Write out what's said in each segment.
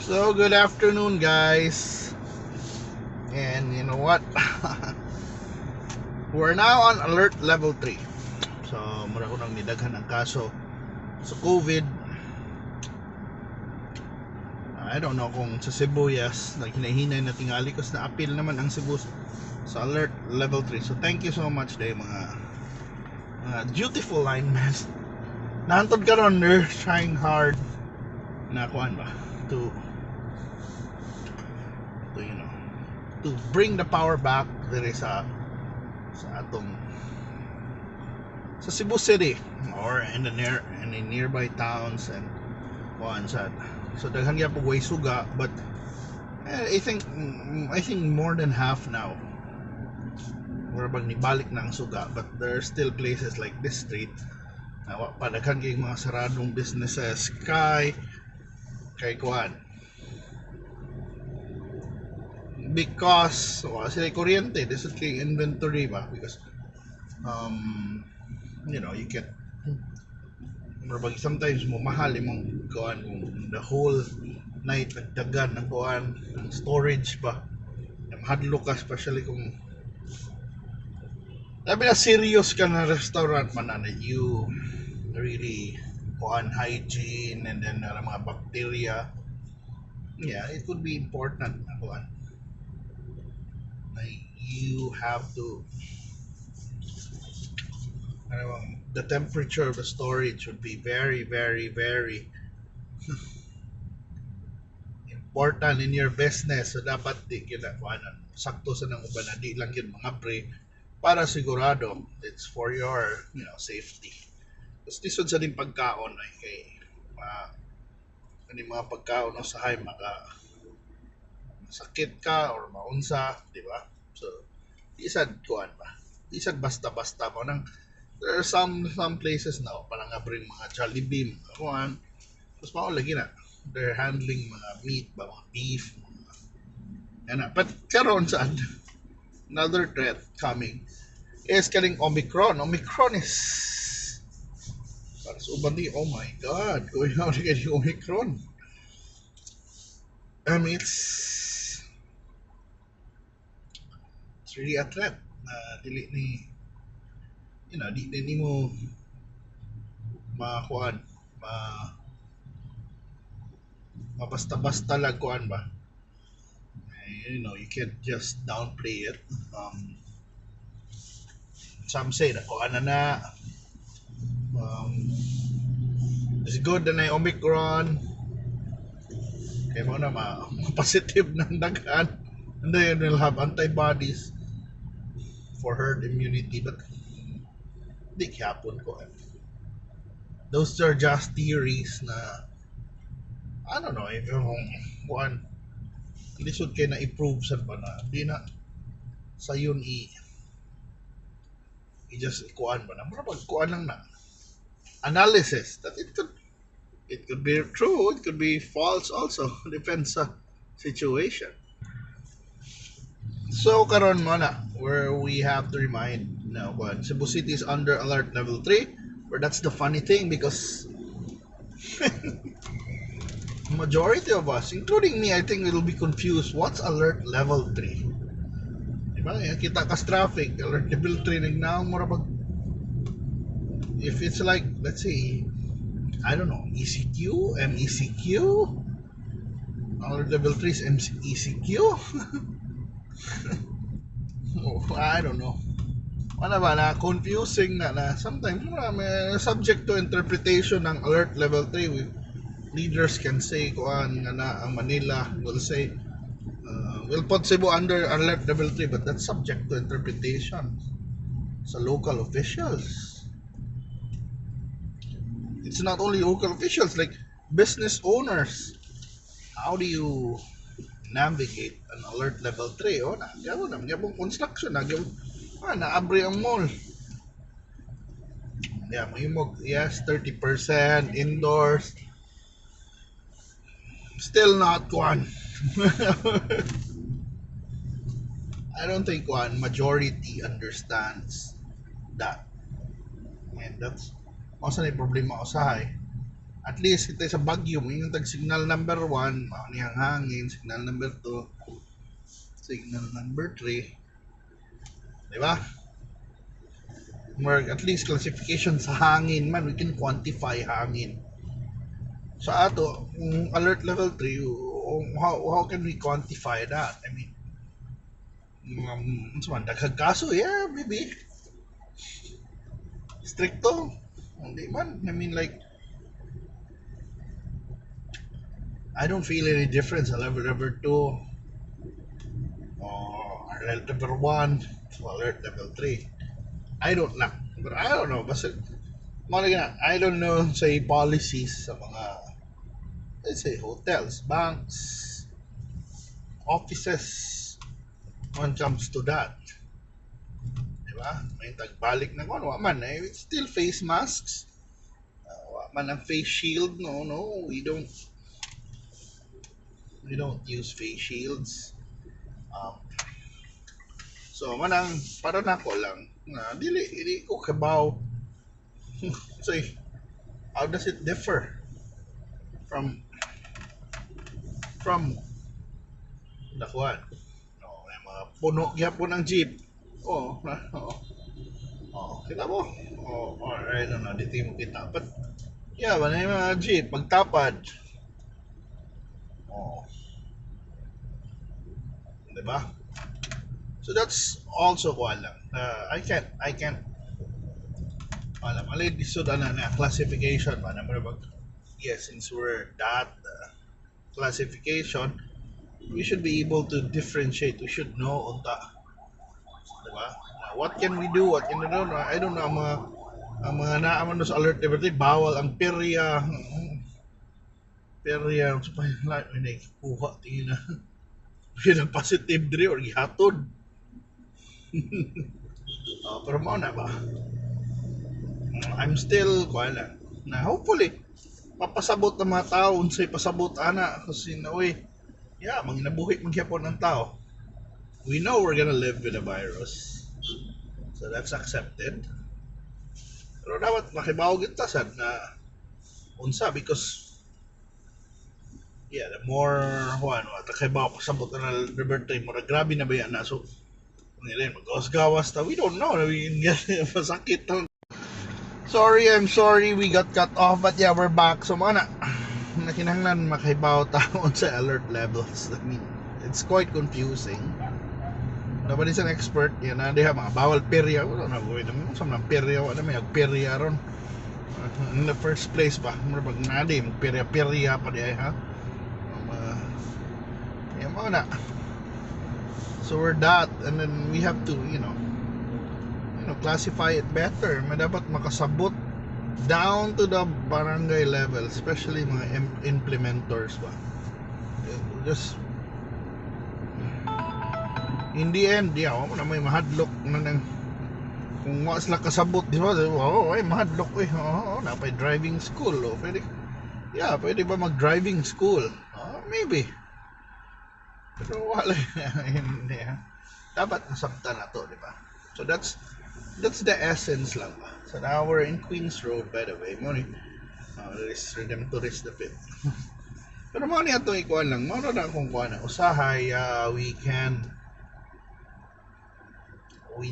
So, good afternoon, guys. And you know what? We're now on alert level 3. So, mura ko nang nidaghan ang kaso sa COVID. I don't know kung sa Cebu, yes, hinahinay na tingali kasi na-appeal naman ang Cebu sa alert level 3. So, thank you so much day mga dutiful linemen. Nahantod ka ron, they're trying hard na kuan ba to you know to bring the power back there sa atong sa Cebu City or in the nearby towns and kuan sad. So daghan gyud po way suga, but I think more than half now or bang nibalik na ang suga, but there are still places like this street na pa daghan gyud mga saradong businesses kay kuan because sila kuryente, this is kay inventory ba, because you can sometimes mo mahal imong kuan kung the whole night nagdagan ng kuan ng storage ba, mahadlo ka, especially kung labi na serious ka na restaurant man na you really kuan hygiene and then mga bacteria. Yeah, it could be important na kuan. You have to the temperature of the storage should be very very very important in your business. So dapat di kinakuanan sakto sa nang uban na di lang yun mga pre para sigurado it's for your safety. Tapos lisod sa din pagkaon ay kay mga pagkaon usahay sakit ka or maunsa, di ba? So isad kuan ba, isad basta-basta mo nang there are some places now parang bring mga Jollibee mga kuan, tapos mao lagi na they're handling mga meat ba, mga beef but karon sad another threat coming is kaning Omicron is para sa uban di, oh my god, going out again yung Omicron. It's really a threat na dili ni di mo makuan mabasta-basta lang kuan ba. You can't just downplay it. Some say na kuan na it's good na Omicron kaya mo na positive ng daghan, and then they'll have antibodies for herd immunity, but di kyapon ko. Those are just theories na I don't know if yung kuan lisod kay na improve sa ba na di na sa yun just kuan ba na mura pag kuan lang na analysis that it could be true, it could be false also, depends sa situation. So karon mo na where we have to remind now what Cebu City is under alert level 3, where that's the funny thing because majority of us, including me, I think will be confused what's alert level 3. Diba? Kita kas traffic, alert level 3 nagnaong mura pag if it's like, let's say, I don't know, ECQ, MECQ, alert level 3 is ECQ. Oh, I don't know. Ano ba na confusing na sometimes subject to interpretation ng alert level 3. Leaders can say kuan nga na ang Manila will say we'll put Cebu under alert level 3, but that's subject to interpretation sa local officials. It's not only local officials, like business owners. How do you navigate an alert level 3? Oh, nagyabong construction, naabri ang mall. Yeah, mahimog, yes, 30% indoors. Still not one. I don't think one majority understands that. And that's also na problema usahay. At least kita sa Bagyo, may yung tag signal number 1, niyang hangin, signal number 2, signal number 3, di ba? Or at least classification sa hangin man, we can quantify hangin. Sa ato, alert level 3, how can we quantify that? I mean, daghang kaso, yeah, maybe. Stricto, hindi man. I mean, like, I don't feel any difference sa level 2 or alert level 1 to alert level 3. I don't know. But I don't know. Basta, I don't know say policies sa mga, let's say, hotels, banks, offices when it comes to that. Diba? May tagbalik na kung man. Still face masks. Man ang face shield. No. We don't use face shields. So manang para nako lang na dili ko kabaw. Say, how does it differ from dakuan? No, may mga puno gyapon ang jeep. Kita mo? Or I don't know, dito mo kita. But yeah, ba na yung mga jeep magtapad. Oh, di ba? So that's also ko alam. I can't alam. Alay disod na classification ba na yes, since we're that classification, we should be able to differentiate. We should know unta. Diba? What can we do? What can we do? I don't know. Ang mga naaman sa alert level 3, bawal ang perya. Perya, sa pahilat, may naikuha. Tingin na. Yung positive dre or gihatod. Pero mo na ba? I'm still, kuala. Na hopefully, papasabot ng mga tao unsay pasabot ana kasi manginabuhi magyapon ang tao. We know we're gonna live with a virus, so that's accepted, pero dapat makibaw kita sad na unsa because the more takibaw pasabot na liberty mo grabe na ba yan na so nila mag-gawas ta we don't know masakit. I'm sorry we got cut off, but yeah, we're back. So mga nakinahanglan makahibaw taon sa alert levels. I mean, it's quite confusing. Nobody's an expert. Yan na diha mga bawal perya. Wala na buhay naman. Sa mga perya, wala may agperya ron. In the first place ba? Pag nadi, magperya-perya pa diya ha. Yan mga na. So we're that, and then we have to, classify it better. May dapat makasabot down to the barangay level, especially mga implementors ba. Just in the end, na may mahadlok na nang kung wa sila kasabot, di ba? Mahadlok na pa driving school pwede ba mag-driving school? Maybe. Pero wala hindi. Dapat nasabtan na to, di ba? So that's the essence lang ba. So now we're in Queens Road, by the way. There is Redemptorist the Pit. Pero mo niya itong ikuan lang. Mano na kung kuan na. Usahay, we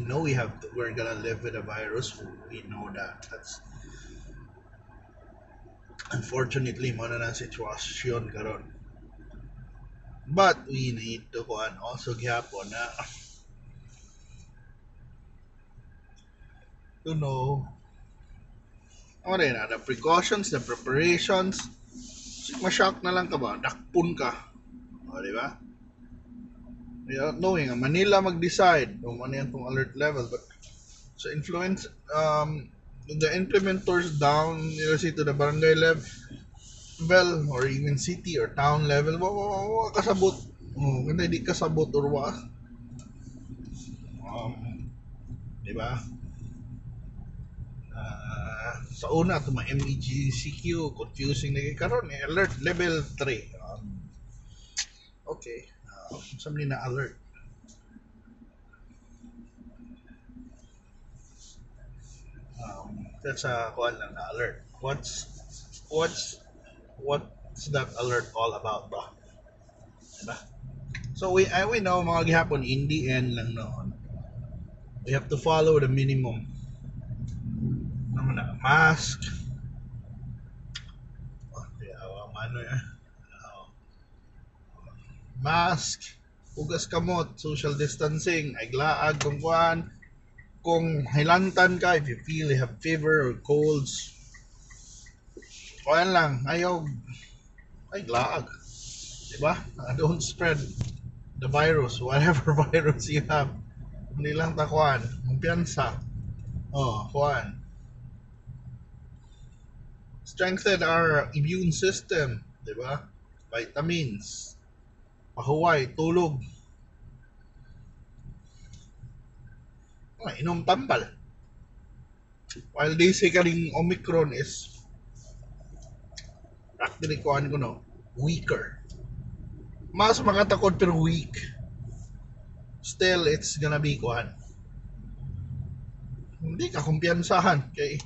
know we're gonna live with a virus. We know that. That's unfortunately mo na sitwasyon karon. But we need to also gyapon na to know the precautions, the preparations. Ma-shock na lang ka ba? Dakpun ka. Di ba? Without knowing, Manila mag-decide kung ano yan pong alert level. But so influence, the implementors down, to the barangay level or even city or town level, kasabot. Kung hindi kasabot or wa. Di ba? Sa una, ito mga MEGCQ, confusing na karon alert level 3. Okay. Somebody na alert. That's a kuan lang na alert. what's that alert all about ba? Diba? So we know mga gihapon in the end lang noon. We have to follow the minimum. Naman na mask. Ano yan? Mask, hugas kamot, social distancing, ay glaag kung kuan. Kung hilantan ka, if you feel you have fever or colds, kuan lang, ayaw, ay glaag. Diba? Don't spread the virus, whatever virus you have. Hindi lang ta kuan, kumpiyansa. Kuan. Strengthen our immune system, diba? Vitamins, pahuway, tulog. Inom tambal. While they say karing Omicron is actually kuan ko no, weaker. Mas makatakot pero weak. Still, it's gonna be kuan. Hindi ka kumpiyansahan kay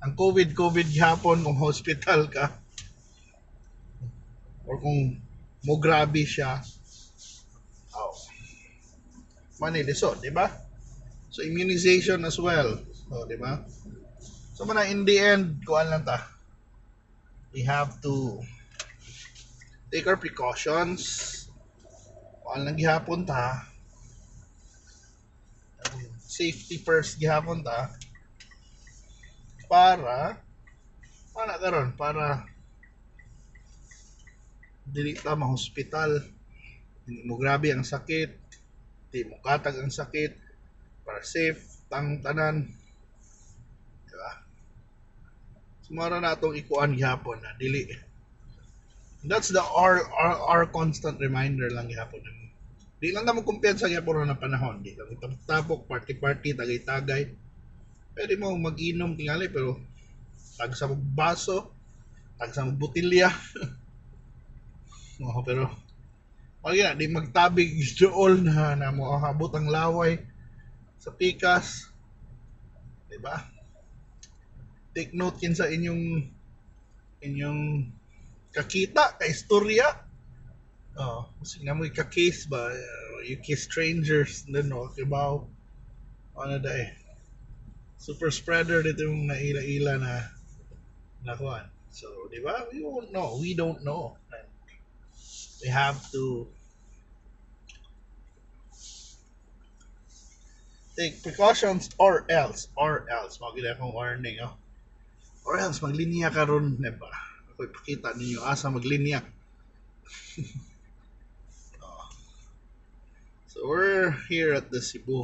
ang COVID gihapon kung hospital ka or kung mo grabe siya. Manilisod, di ba? So immunization as well. So, di ba? So mana in the end, kuan lang ta. We have to take our precautions. Kuan lang gihapon ta. Safety first gihapon ta. Para karon para dili ta ma-hospital. Hindi mo grabe ang sakit. Hindi mo katag ang sakit. Para safe tang tanan. Diba? Sumara na itong ikuan gihapon na dili. That's the our constant reminder lang gihapon. Di lang na mo kumpiyansa gihapon na panahon. Di lang tapok party tagay-tagay. Pwede mo mag-inom tingali pero tag sa baso, tag sa butilya. Pero wala na, di magtabig dool na mo habot ang laway sa pikas. Diba? Take note kin sa inyong kakita, kaistorya. Kasi nga mo ka-case ba, you kiss strangers, then kibaw. Ano da super spreader dito yung naila-ila na nakuan. So, di ba? We don't know. And we have to take precautions or else magiging akong warning, or else maglinya ka ron, di ba? Ako ipakita ninyo asa maglinya. So we're here at the Cebu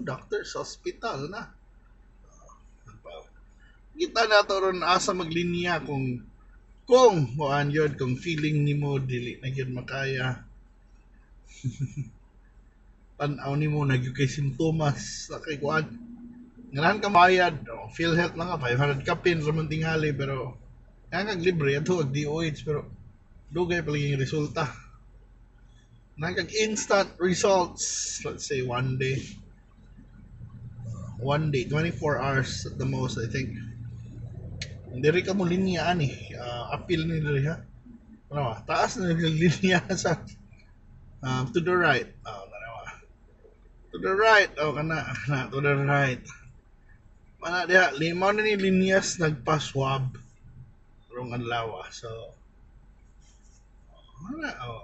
Doctors Hospital na. Kita na to ron asa maglinya kung kuan yun, kung feeling nimo dili na gyud makaya. Tanaw nimo na gyud kay simptomas sa kay kuan. Nganahan ka bayad, PhilHealth lang ka 500 ka pin ra man tingali pero nga libre ato ag DOH pero dugay pa yung resulta. Nagkag instant results, let's say one day 24 hours at the most, I think. Diri ka mo linya ani, appeal ni diri ha. Ano taas na linya sa to the right. To the right, kana to the right. Mana diha, lima na ni linyas nagpa-swab rong adlaw. So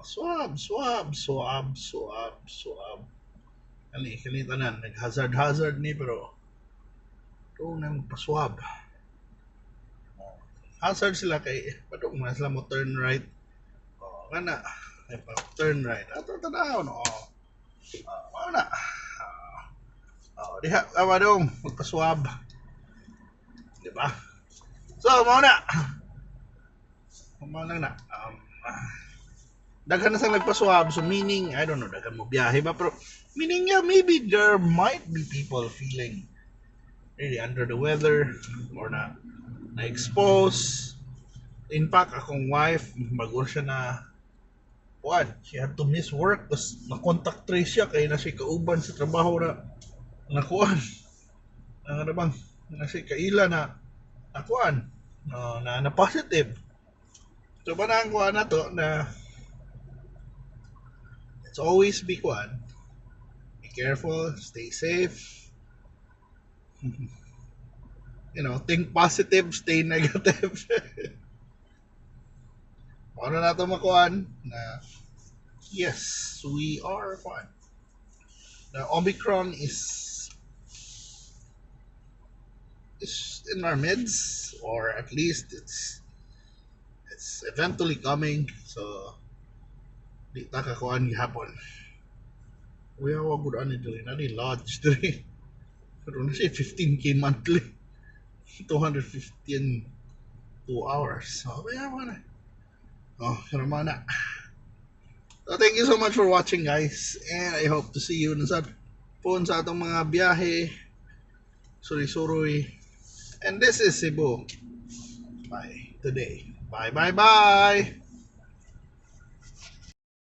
swab. Kani tanan nag-hazard ni pero kung nang pa-swab. Hazard sila kay padung na sila mo turn right. Kana ay pa turn right. Ato tanaw no. Wala. Diha awadong magpa-swab. Di ba? So, mao na. Daghan na sang nagpa-swab, so meaning I don't know, daghan mo biyahe ba, pero meaning maybe there might be people feeling really under the weather or na-expose. In fact, akong wife, bago siya she had to miss work, tapos na-contact trace siya, kaya na siya kauban sa trabaho na kuan. Na siya kaila na kuan. no, na positive. So banang ko na to na it's always be kuan. Be careful, stay safe. Think positive, stay negative. Ano na to makuan na yes, we are fine. The Omicron is in our midst, or at least it's eventually coming. So di ta kakuan gihapon. We have a good ano diri na ni lodge diri. Pero na siya 15K monthly. 215 2 hours. So, kaya mo na. Oh, naman na. So, thank you so much for watching, guys. And I hope to see you sa phone sa atong mga biyahe. Suri-suri. And this is Cebu. Bye today. Bye, bye, bye.